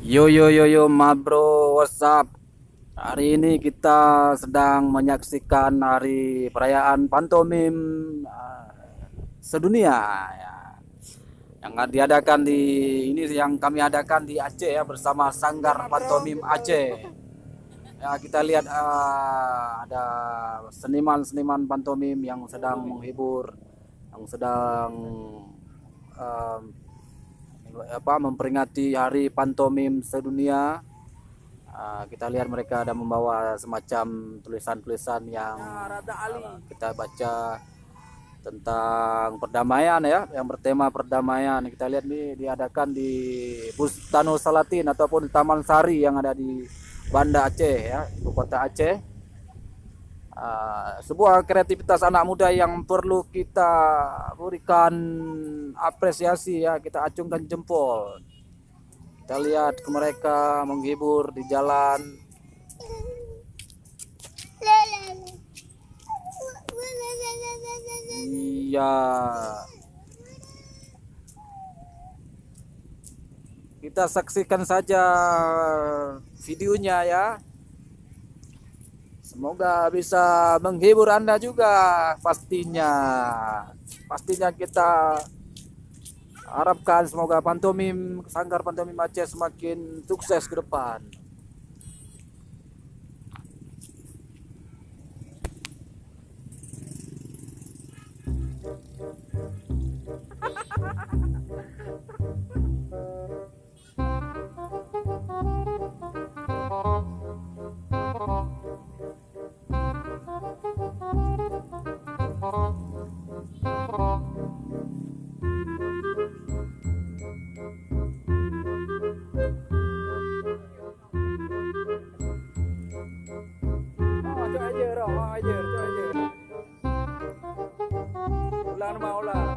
Yo yo yo yo ma bro, what's up? Hari ini kita sedang menyaksikan hari perayaan pantomim sedunia ya. Yang diadakan di ini yang kami adakan di Aceh ya bersama Sanggar Pantomim Aceh. Ya kita lihat ada seniman-seniman pantomim yang sedang menghibur, yang sedang eh, memperingati Hari Pantomim Sedunia. Kita lihat mereka ada membawa semacam tulisan-tulisan yang kita baca tentang perdamaian ya, yang bertema perdamaian. Kita lihat nih diadakan di Bustano Salatin ataupun di Taman Sari yang ada di Banda Aceh ya, ibu kota Aceh. Sebuah kreativitas anak muda yang perlu kita berikan apresiasi ya, kita acungkan jempol. Kita lihat mereka menghibur di jalan. Iya, kita saksikan saja videonya ya. Semoga bisa menghibur Anda juga pastinya. Pastinya kita harapkan semoga pantomim Sanggar Pantomim Aceh semakin sukses ke depan. Ulang mau ulang.